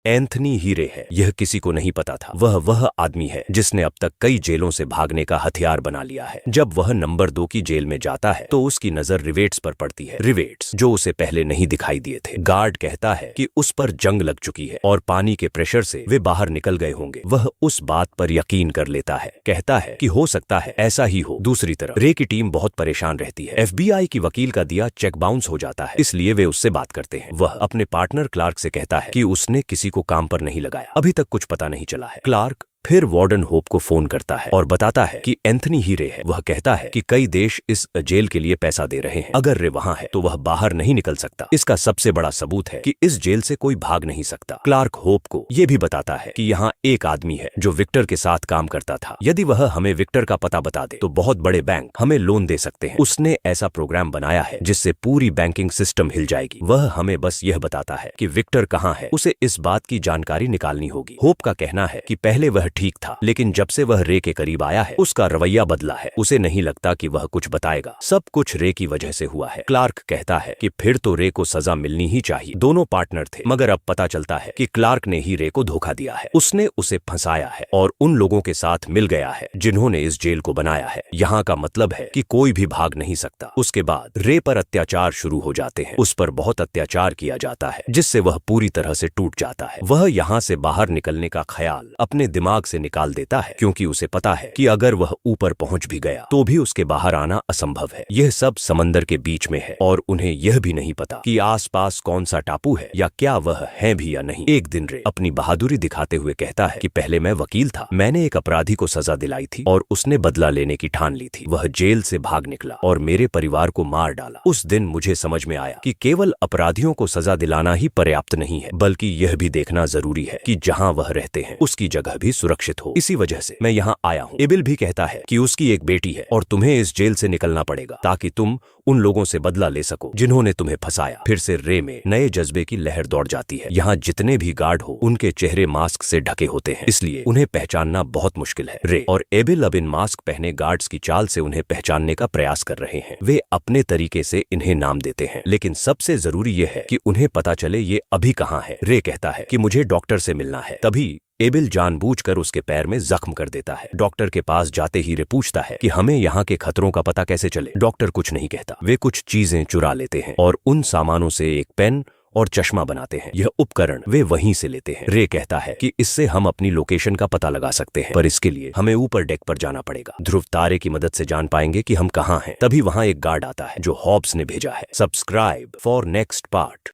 Anthony हीरे है। यह किसी को नहीं पता था वह आदमी है जिसने अब तक कई जेलों से भागने का हथियार बना लिया है। जब वह नंबर 2 की जेल में जाता है तो उसकी नजर रिवेट्स पर पड़ती है, रिवेट्स जो उसे पहले नहीं दिखाई दिए थे। गार्ड कहता है कि उस पर जंग लग चुकी है और पानी के प्रेशर से वे बाहर निकल गए होंगे। वह उस बात पर यकीन कर लेता है, कहता है कि हो सकता है ऐसा ही हो। दूसरी तरफ रे की टीम बहुत परेशान रहती है। FBI की वकील का दिया चेक बाउंस हो जाता है, इसलिए वे उससे बात करते हैं। वह अपने पार्टनर क्लार्क से कहता है कि उसने किसी को काम पर नहीं लगाया, अभी तक कुछ पता नहीं चला है। क्लार्क फिर वार्डन होप को फोन करता है और बताता है कि एंथनी हीरे है। वह कहता है कि कई देश इस जेल के लिए पैसा दे रहे हैं, अगर रे वहां है तो वह बाहर नहीं निकल सकता। इसका सबसे बड़ा सबूत है कि इस जेल से कोई भाग नहीं सकता। क्लार्क होप को यह भी बताता है कि यहाँ एक आदमी है जो विक्टर के साथ काम करता था। यदि वह हमें विक्टर का पता बता दे तो बहुत बड़े बैंक हमें लोन दे सकते हैं। उसने ऐसा प्रोग्राम बनाया है जिससे पूरी बैंकिंग सिस्टम हिल जाएगी। वह हमें बस यह बताता है कि विक्टर कहाँ है, उसे इस बात की जानकारी निकालनी होगी। होप का कहना है कि पहले वह ठीक था, लेकिन जब से वह रे के करीब आया है उसका रवैया बदला है। उसे नहीं लगता कि वह कुछ बताएगा। सब कुछ रे की वजह से हुआ है। क्लार्क कहता है कि फिर तो रे को सजा मिलनी ही चाहिए। दोनों पार्टनर थे, मगर अब पता चलता है कि क्लार्क ने ही रे को धोखा दिया है। उसने उसे फंसाया है और उन लोगों के साथ मिल गया है जिन्होंने इस जेल को बनाया है। यहाँ का मतलब है कि कोई भी भाग नहीं सकता। उसके बाद रे पर अत्याचार शुरू हो जाते हैं। उस पर बहुत अत्याचार किया जाता है जिससे वह पूरी तरह से टूट जाता है। वह यहाँ से बाहर निकलने का ख्याल अपने दिमाग से निकाल देता है, क्योंकि उसे पता है कि अगर वह ऊपर पहुंच भी गया तो भी उसके बाहर आना असंभव है। यह सब समंदर के बीच में है और उन्हें यह भी नहीं पता कि आसपास कौन सा टापू है या क्या वह है भी या नहीं। एक दिन रे अपनी बहादुरी दिखाते हुए कहता है कि पहले मैं वकील था, मैंने एक अपराधी को सजा दिलाई थी और उसने बदला लेने की ठान ली थी। वह जेल से भाग निकला और मेरे परिवार को मार डाला। उस दिन मुझे समझ में आया कि केवल अपराधियों को सजा दिलाना ही पर्याप्त नहीं है, बल्कि यह भी देखना जरूरी है कि जहाँ वह रहते हैं उसकी जगह भी सुरक्षित हो। इसी वजह से मैं यहाँ आया हूँ। एबिल भी कहता है कि उसकी एक बेटी है और तुम्हें इस जेल से निकलना पड़ेगा ताकि तुम उन लोगों से बदला ले सको जिन्होंने तुम्हें फंसाया। फिर से रे में नए जज्बे की लहर दौड़ जाती है। यहाँ जितने भी गार्ड हो उनके चेहरे मास्क से ढके होते हैं, इसलिए उन्हें पहचानना बहुत मुश्किल है। रे और एबिल अब इन मास्क पहने गार्ड्स की चाल से उन्हें पहचानने का प्रयास कर रहे हैं। वे अपने तरीके से इन्हें नाम देते हैं, लेकिन सबसे जरूरी यह है कि उन्हें पता चले ये अभी कहाँ है। रे कहता है कि मुझे डॉक्टर से मिलना है। तभी एबिल जानबूझकर उसके पैर में जख्म कर देता है। डॉक्टर के पास जाते ही रे पूछता है कि हमें यहाँ के खतरों का पता कैसे चले। डॉक्टर कुछ नहीं कहता। वे कुछ चीजें चुरा लेते हैं और उन सामानों से एक पेन और चश्मा बनाते हैं। यह उपकरण वे वहीं से लेते हैं। रे कहता है कि इससे हम अपनी लोकेशन का पता लगा सकते हैं, पर इसके लिए हमें ऊपर डेक पर जाना पड़ेगा। ध्रुव तारे की मदद से जान पाएंगे कि हम कहाँ हैं। तभी वहाँ एक गार्ड आता है जो हॉब्स ने भेजा है। Subscribe for next part.